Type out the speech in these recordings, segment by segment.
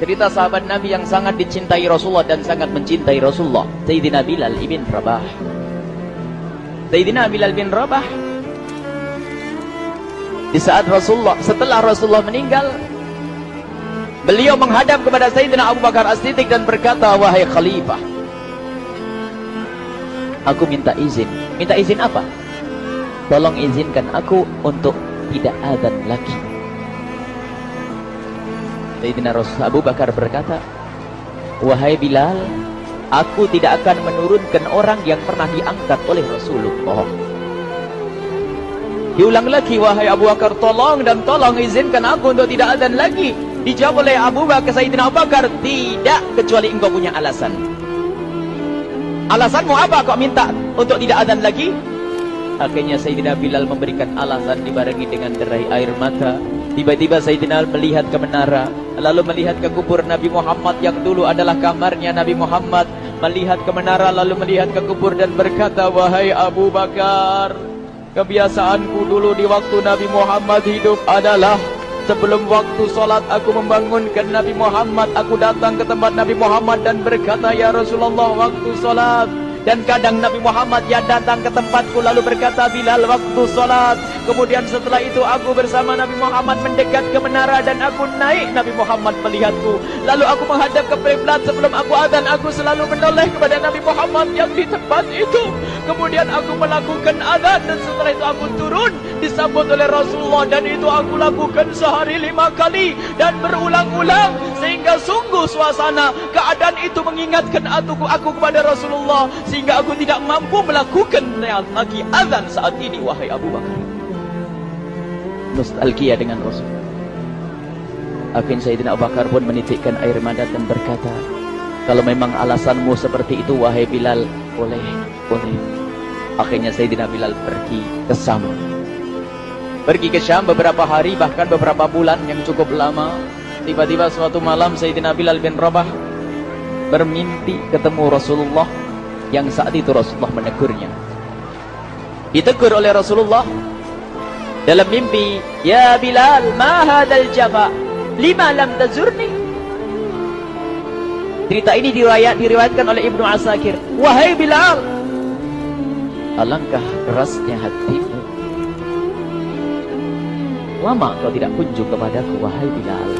Cerita sahabat Nabi yang sangat dicintai Rasulullah dan sangat mencintai Rasulullah, Sayyidina Bilal ibn Rabah. Sayyidina Bilal bin Rabah, di saat setelah Rasulullah meninggal, beliau menghadap kepada Sayyidina Abu Bakar As-Siddiq dan berkata, wahai khalifah, aku minta izin. Minta izin apa? Tolong izinkan aku untuk tidak azan lagi. Sayyidina Abu Bakar berkata, wahai Bilal, aku tidak akan menurunkan orang yang pernah diangkat oleh Rasulullah. Diulang lagi, wahai Abu Bakar, tolong dan tolong izinkan aku untuk tidak azan lagi. Dijawab oleh Abu Bakar, Sayyidina Abu Bakar, tidak, kecuali engkau punya alasan. Alasanmu apa kau minta untuk tidak azan lagi? Akhirnya Sayyidina Bilal memberikan alasan dibarengi dengan derai air mata. Tiba-tiba Sayyidina melihat ke menara, lalu melihat ke kubur Nabi Muhammad yang dulu adalah kamarnya Nabi Muhammad. Melihat ke menara, lalu melihat ke kubur dan berkata, wahai Abu Bakar, kebiasaanku dulu di waktu Nabi Muhammad hidup adalah sebelum waktu sholat aku membangunkan Nabi Muhammad. Aku datang ke tempat Nabi Muhammad dan berkata, ya Rasulullah, waktu sholat. Dan kadang Nabi Muhammad yang datang ke tempatku lalu berkata, Bilal, waktu sholat. Kemudian setelah itu aku bersama Nabi Muhammad mendekat ke menara dan aku naik. Nabi Muhammad melihatku. Lalu aku menghadap ke kiblat. Sebelum aku azan, aku selalu menoleh kepada Nabi Muhammad yang di tempat itu. Kemudian aku melakukan azan dan setelah itu aku turun disambut oleh Rasulullah, dan itu aku lakukan sehari 5 kali dan berulang-ulang sehingga sungguh suasana keadaan itu mengingatkan aku kepada Rasulullah, sehingga aku tidak mampu melakukan lagi azan saat ini. Wahai Abu Bakar, nostalgia dengan Rasul. Akhirnya Sayyidina Abu Bakar pun menitikkan air mata dan berkata, kalau memang alasanmu seperti itu wahai Bilal, boleh. Akhirnya Sayyidina Bilal pergi ke Syam. Pergi ke Syam beberapa hari, bahkan beberapa bulan yang cukup lama. Tiba-tiba suatu malam Sayyidina Bilal bin Rabah bermimpi ketemu Rasulullah, yang saat itu Rasulullah menegurnya. Ditegur oleh Rasulullah dalam mimpi, ya Bilal, ma hadal jafa, lima lam tazurni. Cerita ini diriwayatkan oleh Ibnu Asakir. Wahai Bilal, alangkah kerasnya hatimu, lama kau tidak kunjung kepadaku wahai Bilal.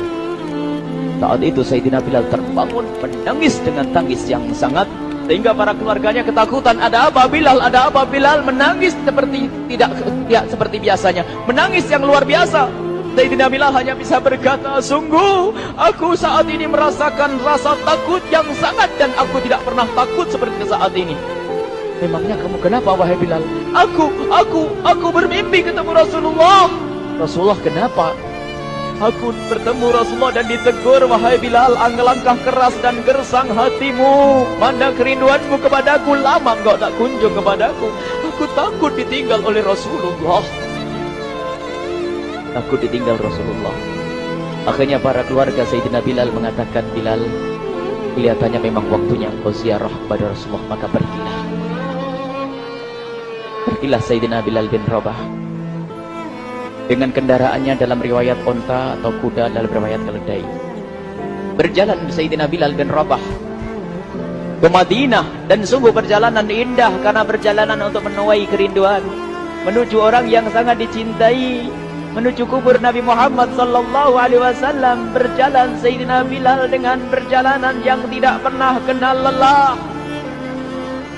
Saat itu Sayyidina Bilal terbangun menangis dengan tangis yang sangat, sehingga para keluarganya ketakutan. Ada apa Bilal? Ada apa Bilal? Menangis seperti tidak seperti biasanya, menangis yang luar biasa. Sayyidina Bilal hanya bisa berkata, sungguh aku saat ini merasakan rasa takut yang sangat, dan aku tidak pernah takut seperti saat ini. Memangnya kamu kenapa wahai Bilal? Aku bermimpi ketemu Rasulullah. Rasulullah kenapa? Aku bertemu Rasulullah dan ditegur, wahai Bilal, alangkah keras dan gersang hatimu. Mana kerinduanmu kepadaku, lama engkau tak kunjung kepadaku. Aku takut ditinggal oleh Rasulullah. Takut ditinggal Rasulullah. Akhirnya para keluarga Sayyidina Bilal mengatakan, Bilal, kelihatannya memang waktunya engkau ziarah kepada Rasulullah, maka pergilah. Pergilah Sayyidina Bilal bin Rabah dengan kendaraannya, dalam riwayat onta atau kuda, dalam riwayat keledai. Berjalan Sayyidina Bilal bin Rabah ke Madinah, dan sungguh perjalanan indah karena perjalanan untuk menuai kerinduan, menuju orang yang sangat dicintai, menuju kubur Nabi Muhammad sallallahu alaihi wasallam. Berjalan Sayyidina Bilal dengan perjalanan yang tidak pernah kenal lelah,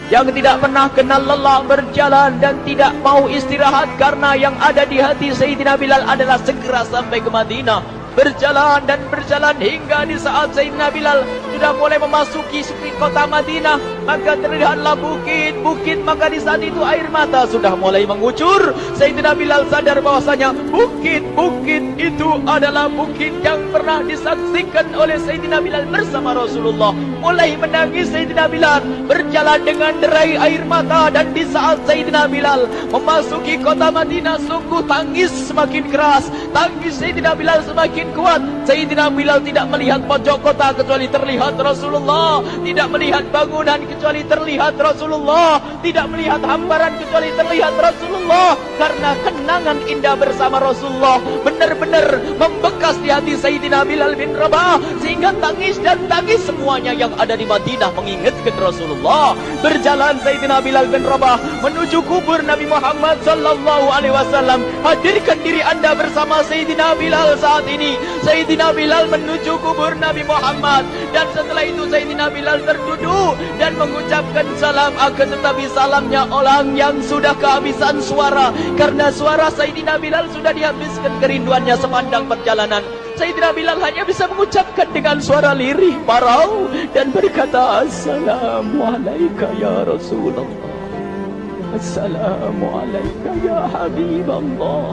yang tidak pernah kenal lelah, berjalan dan tidak mau istirahat, karena yang ada di hati Sayyidina Bilal adalah segera sampai ke Madinah. Berjalan dan berjalan hingga di saat Sayyidina Bilal sudah mulai memasuki kota Madinah, maka terlihatlah bukit-bukit. Maka di saat itu air mata sudah mulai mengucur. Sayyidina Bilal sadar bahwasanya bukit-bukit itu adalah bukit yang pernah disaksikan oleh Sayyidina Bilal bersama Rasulullah. Mulai menangis Sayyidina Bilal, berjalan dengan derai air mata. Dan di saat Sayyidina Bilal memasuki kota Madinah, sungguh tangis semakin keras, tangis Sayyidina Bilal semakin kuat. Sayyidina Bilal tidak melihat pojok kota kecuali terlihat Rasulullah, tidak melihat bangunan kecuali terlihat Rasulullah, tidak melihat hamparan kecuali terlihat Rasulullah, karena kenangan indah bersama Rasulullah benar-benar membekas di di hati Sayyidina Bilal bin Rabah, sehingga tangis dan tangis semuanya yang ada di Madinah mengingatkan Rasulullah. Berjalan Sayyidina Bilal bin Rabah menuju kubur Nabi Muhammad sallallahu alaihi wasallam. Hadirkan diri Anda bersama Sayyidina Bilal saat ini. Sayyidina Bilal menuju kubur Nabi Muhammad, dan setelah itu Sayyidina Bilal terduduk dan mengucapkan salam, akan tetapi salamnya orang yang sudah kehabisan suara, karena suara Sayyidina Bilal sudah dihabiskan kerinduannya sepanjang perjalanan. Sayyidina Bilal hanya bisa mengucapkan dengan suara lirih parau dan berkata, Assalamualaikum ya Rasulullah, Assalamualaikum ya Habiballah,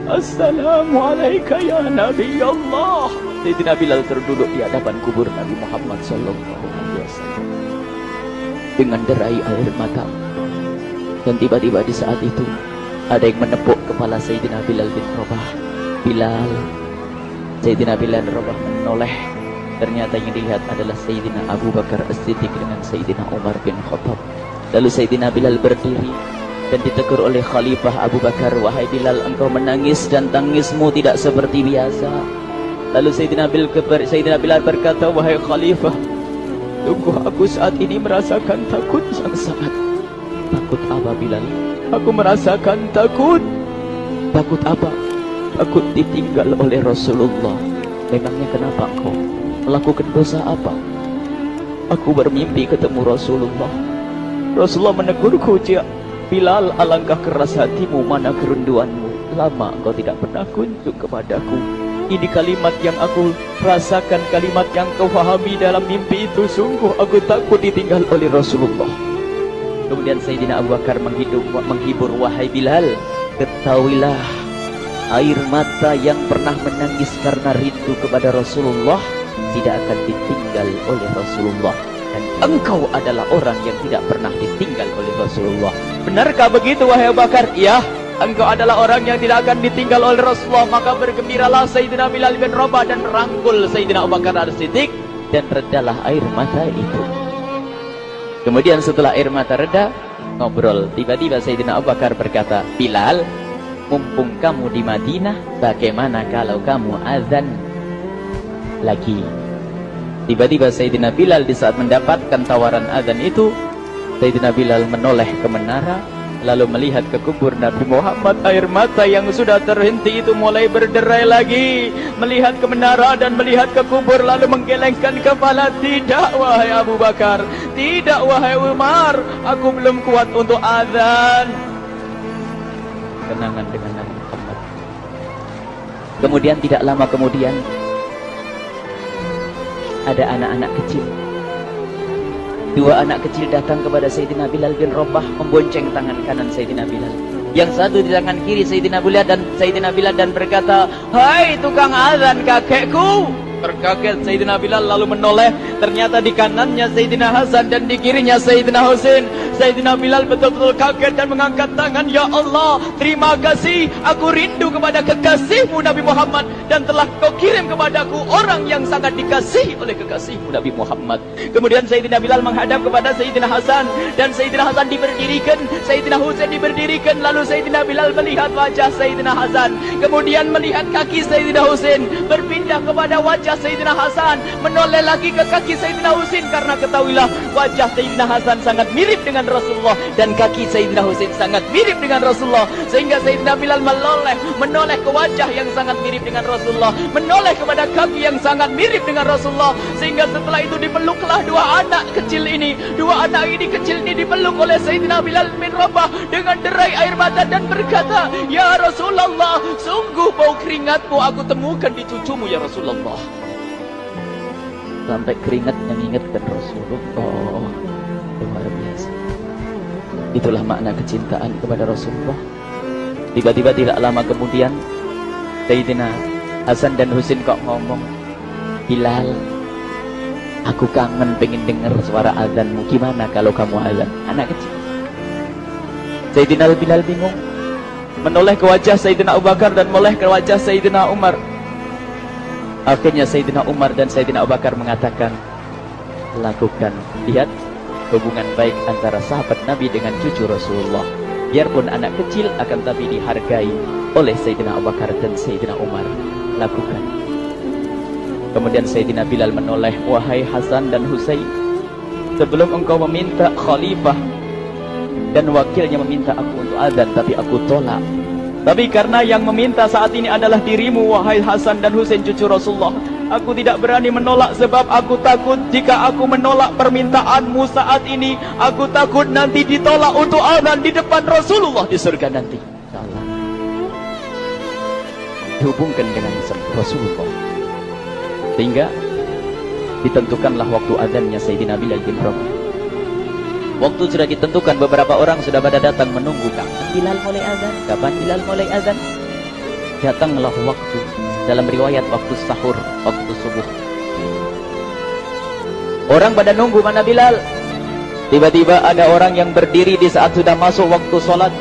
Assalamualaikum ya Nabi Allah. Sayyidina Bilal terduduk di hadapan kubur Nabi Muhammad sallallahu alaihi wasallam dengan derai air mata. Dan tiba-tiba di saat itu ada yang menepuk kepala Sayyidina Bilal bin Rabah. Bilal. Sayyidina Bilal bin Rabah menoleh. Ternyata yang dilihat adalah Sayyidina Abu Bakar As-Siddiq dengan Sayyidina Umar bin Khattab. Lalu Sayyidina Bilal berdiri dan ditegur oleh Khalifah Abu Bakar, wahai Bilal, engkau menangis dan tangismu tidak seperti biasa. Lalu Sayyidina Bilal berkata, wahai Khalifah, sungguh aku saat ini merasakan takut yang sangat. Takut apa Bilal? Aku merasakan takut. Takut apa? Takut ditinggal oleh Rasulullah. Memangnya kenapa engkau? Melakukan dosa apa? Aku bermimpi ketemu Rasulullah. Rasulullah menegurku, Bilal, alangkah keras hatimu, mana kerinduanmu. Lama engkau tidak pernah kunjung kepadaku. Ini kalimat yang aku rasakan, kalimat yang kau fahami dalam mimpi itu. Sungguh aku takut ditinggal oleh Rasulullah. Kemudian Sayyidina Abu Bakar menghibur, wahai Bilal, ketahuilah, air mata yang pernah menangis karena rindu kepada Rasulullah tidak akan ditinggal oleh Rasulullah. Dan engkau adalah orang yang tidak pernah ditinggal oleh Rasulullah. Benarkah begitu wahai Abu Bakar? Ya, engkau adalah orang yang tidak akan ditinggal oleh Rasulullah. Maka bergembiralah Sayyidina Bilal bin Rabah dan merangkul Sayyidina Abu Bakar As-Siddiq, dan redalah air mata itu. Kemudian setelah air mata reda, ngobrol. Tiba-tiba Sayyidina Abu Bakar berkata, Bilal, mumpung kamu di Madinah, bagaimana kalau kamu azan lagi? Tiba-tiba Sayyidina Bilal di saat mendapatkan tawaran azan itu, Sayyidina Bilal menoleh ke menara, lalu melihat ke kubur Nabi Muhammad. Air mata yang sudah terhenti itu mulai berderai lagi. Melihat ke menara dan melihat ke kubur, lalu menggelengkan kepala. Tidak wahai Abu Bakar, tidak wahai Umar, aku belum kuat untuk azan. Kenangan dengan Nabi Muhammad. Kemudian tidak lama kemudian ada anak-anak kecil. Dua anak kecil datang kepada Sayyidina Bilal bin Rabah, membonceng tangan kanan Sayyidina Bilal. Yang satu di tangan kiri Sayyidina Bilal dan berkata, hai tukang azan kakekku. Terkaget Sayyidina Bilal lalu menoleh. Ternyata di kanannya Sayyidina Hasan dan di kirinya Sayyidina Husain. Sayyidina Bilal betul-betul kaget dan mengangkat tangan. Ya Allah, terima kasih. Aku rindu kepada kekasihmu Nabi Muhammad, dan telah kau kirim kepadaku orang yang sangat dikasihi oleh kekasihmu Nabi Muhammad. Kemudian Sayyidina Bilal menghadap kepada Sayyidina Hasan, dan Sayyidina Hasan diberdirikan, Sayyidina Husain diberdirikan. Lalu Sayyidina Bilal melihat wajah Sayyidina Hasan, kemudian melihat kaki Sayyidina Husain, berpindah kepada wajah Sayyidina Hasan, menoleh lagi ke kaki Sayyidina Husain, karena ketahuilah wajah Sayyidina Hasan sangat mirip dengan Rasulullah dan kaki Sayyidina Husain sangat mirip dengan Rasulullah, sehingga Sayyidina Bilal menoleh ke wajah yang sangat mirip dengan Rasulullah, menoleh kepada kaki yang sangat mirip dengan Rasulullah, sehingga setelah itu dipeluklah dua anak kecil ini. Dua anak ini kecil ini dipeluk oleh Sayyidina Bilal bin Rabah dengan derai air mata dan berkata, ya Rasulullah, sungguh bau keringatmu aku temukan di cucumu ya Rasulullah. Sampai keringat mengingatkan Rasulullah. Luar biasa. Itulah makna kecintaan kepada Rasulullah. Tiba-tiba tidak lama kemudian Sayyidina Hasan dan Husain kok ngomong, Bilal, aku kangen pengen dengar suara azanmu. Gimana kalau kamu azan? Anak kecil. Sayyidina Bilal bingung, menoleh ke wajah Sayyidina Abu Bakar dan menoleh ke wajah Sayyidina Umar. Akhirnya Sayyidina Umar dan Sayyidina Abu Bakar mengatakan, lakukan. Lihat hubungan baik antara sahabat Nabi dengan cucu Rasulullah. Biarpun anak kecil, akan tapi dihargai oleh Sayyidina Abu Bakar dan Sayyidina Umar. Lakukan. Kemudian Sayyidina Bilal menoleh, wahai Hasan dan Husain, sebelum engkau meminta khalifah dan wakilnya meminta aku untuk azan, tapi aku tolak. Tapi karena yang meminta saat ini adalah dirimu, wahai Hasan dan Husain cucu Rasulullah, aku tidak berani menolak, sebab aku takut jika aku menolak permintaanmu saat ini, aku takut nanti ditolak untuk azan di depan Rasulullah di surga nanti. InsyaAllah dihubungkan dengan Rasulullah, sehingga ditentukanlah waktu azannya Sayyidina Bilal bin Rabah. Waktu sudah ditentukan, beberapa orang sudah pada datang menunggu, kapan Bilal mulai azan, kapan Bilal mulai azan. Datanglah waktu, dalam riwayat waktu sahur, waktu subuh. Orang pada nunggu mana Bilal. Tiba-tiba ada orang yang berdiri di saat sudah masuk waktu sholat.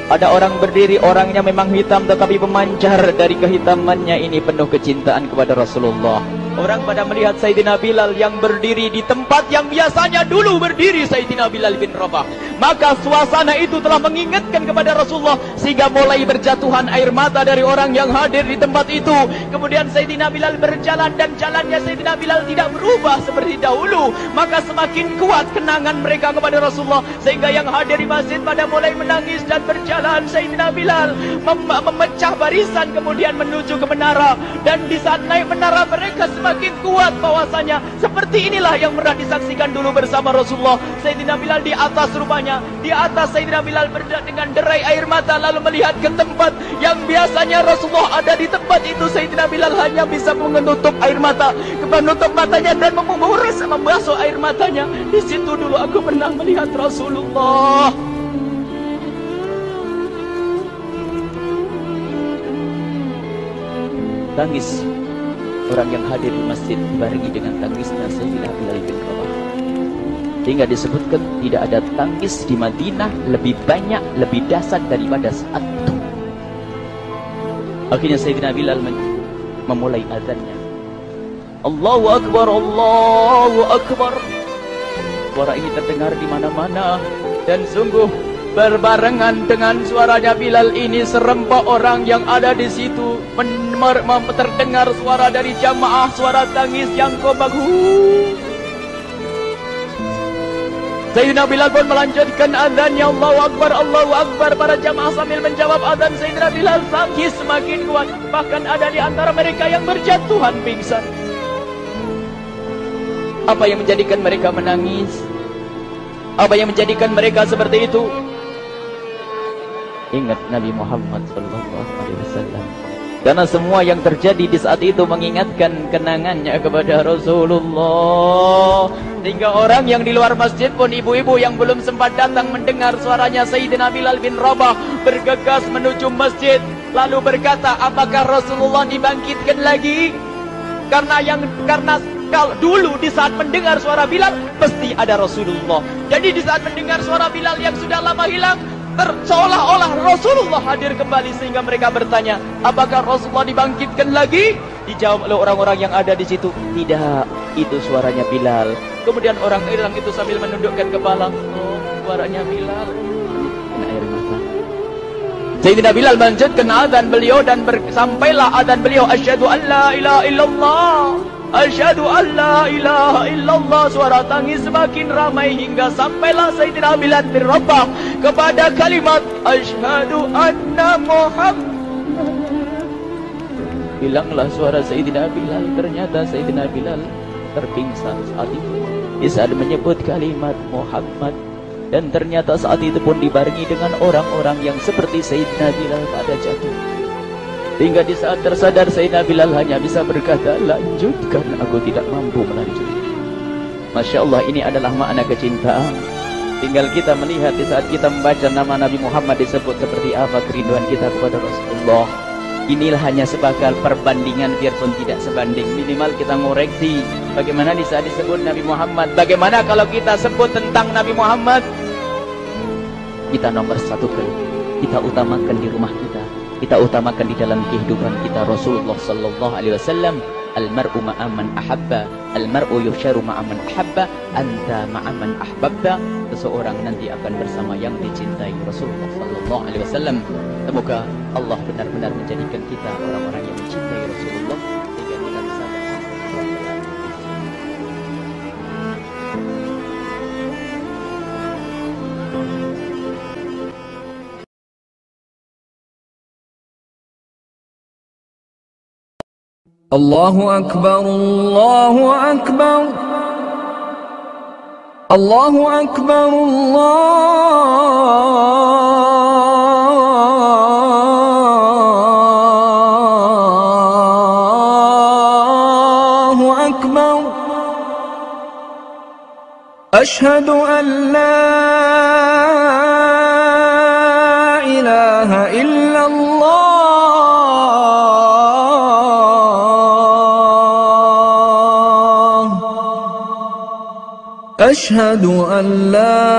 Ada orang berdiri, orangnya memang hitam tetapi memancar dari kehitamannya ini penuh kecintaan kepada Rasulullah. Orang pada melihat Sayyidina Bilal yang berdiri di tempat yang biasanya dulu berdiri Sayyidina Bilal bin Rabah. Maka suasana itu telah mengingatkan kepada Rasulullah, sehingga mulai berjatuhan air mata dari orang yang hadir di tempat itu. Kemudian Sayyidina Bilal berjalan, dan jalannya Sayyidina Bilal tidak berubah seperti dahulu. Maka semakin kuat kenangan mereka kepada Rasulullah, sehingga yang hadir di masjid pada mulai menangis dan berjalan. Sayyidina Bilal memecah barisan kemudian menuju ke menara, dan di saat naik menara mereka semakin kuat bahwasanya seperti inilah yang pernah disaksikan dulu bersama Rasulullah. Sayyidina Bilal di atas rupanya, di atas Sayyidina Bilal dengan derai air mata, lalu melihat ke tempat yang biasanya Rasulullah ada di tempat itu. Sayyidina Bilal hanya bisa menutup air mata, menutup matanya dan membasuh air matanya. Di situ dulu aku pernah melihat Rasulullah. Tangis orang yang hadir di masjid dibarengi dengan tangisnya Sayyidina Bilal bin Rabah. Hingga disebutkan tidak ada tangis di Madinah lebih banyak, lebih dahsyat daripada saat itu. Akhirnya Sayyidina Bilal memulai azannya. Allahu Akbar, Allahu Akbar. Suara ini terdengar di mana-mana, dan sungguh berbarengan dengan suaranya Bilal ini serempak orang yang ada di situ terdengar suara dari jamaah, suara tangis yang kompak. Sayyidina Bilal pun melanjutkan azannya, Allahu Akbar, Allahu Akbar. Para jamaah sambil menjawab azan Sayyidina Bilal, tangis semakin kuat. Bahkan ada di antara mereka yang berjatuhan pingsan. Apa yang menjadikan mereka menangis? Apa yang menjadikan mereka seperti itu? Ingat Nabi Muhammad SAW. Karena semua yang terjadi di saat itu mengingatkan kenangannya kepada Rasulullah. Sehingga orang yang di luar masjid pun, ibu-ibu yang belum sempat datang mendengar suaranya Sayyidina Bilal bin Rabah, bergegas menuju masjid, lalu berkata, apakah Rasulullah dibangkitkan lagi? Karena kalau dulu di saat mendengar suara Bilal pasti ada Rasulullah. Jadi di saat mendengar suara Bilal yang sudah lama hilang, seolah-olah Rasulullah hadir kembali, sehingga mereka bertanya, apakah Rasulullah dibangkitkan lagi? Dijawab oleh orang-orang yang ada di situ, tidak, itu suaranya Bilal. Kemudian orang itu sambil menundukkan kepala, oh, suaranya Bilal. Kena air mata. Sayyidina Bilal melanjutkan azan beliau, dan sampailah azan beliau, asyhadu an la ilaha illallah, asyhadu an la ilaha illallah. Suara tangis semakin ramai hingga sampailah Sayyidina Bilal bin Rabah kepada kalimat asyhadu anna Muhammad. Hilanglah suara Sayyidina Bilal. Ternyata Sayyidina Bilal terpingsan saat itu di saat menyebut kalimat Muhammad. Dan ternyata saat itu pun dibarengi dengan orang-orang yang seperti Sayyidina Bilal pada jatuh. Hingga di saat tersadar Sayyidina Bilal hanya bisa berkata, lanjutkan, aku tidak mampu melanjutkan. Masya Allah, ini adalah makna kecintaan. Tinggal kita melihat di saat kita membaca nama Nabi Muhammad disebut seperti apa kerinduan kita kepada Rasulullah. Inilah hanya sebagai perbandingan, biarpun tidak sebanding. Minimal kita ngoreksi bagaimana di saat disebut Nabi Muhammad. Bagaimana kalau kita sebut tentang Nabi Muhammad? Kita nomor satukan, kita utamakan di rumah kita, kita utamakan di dalam kehidupan kita Rasulullah sallallahu alaihi wasallam. Al-mar'u ma'aman ahabba, al-mar'u yusharu ma'aman ahabba, anta ma'aman ahbabta. Seseorang nanti akan bersama yang dicintai Rasulullah sallallahu alaihi wasallam. Semoga Allah benar-benar menjadikan kita orang-orang yang mencintai Rasulullah, sehingga kita bisa bersama. الله أكبر الله أكبر الله أكبر الله أكبر أشهد أن لا إله إلا الله أشهد أن لا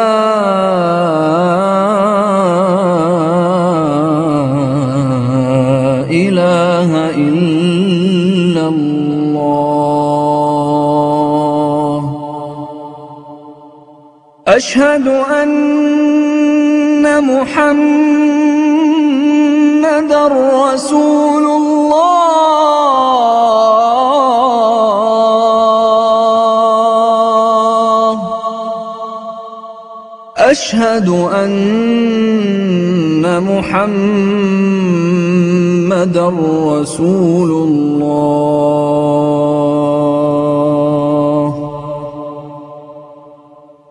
إله إلا الله أشهد أن محمدًا رسول الله أشهد أن محمدًا رسول الله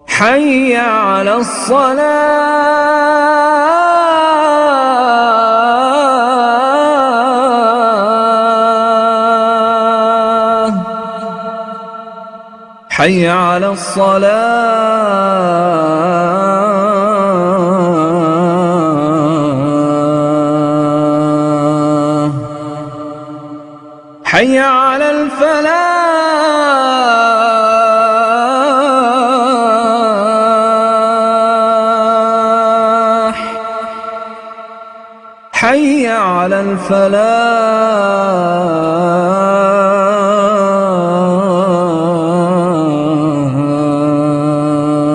حي على الصلاة حي على الصلاة حي على الفلاح حي على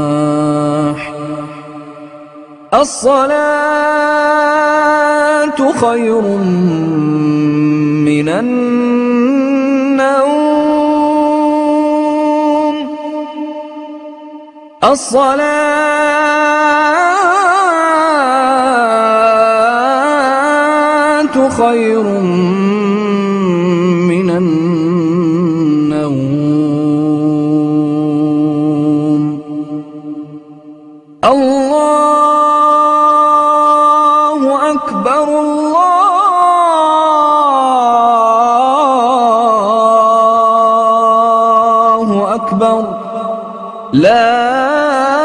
الفلاح الصلاة خير من النوم الصلاة خير من النوم الله أكبر الله أكبر لا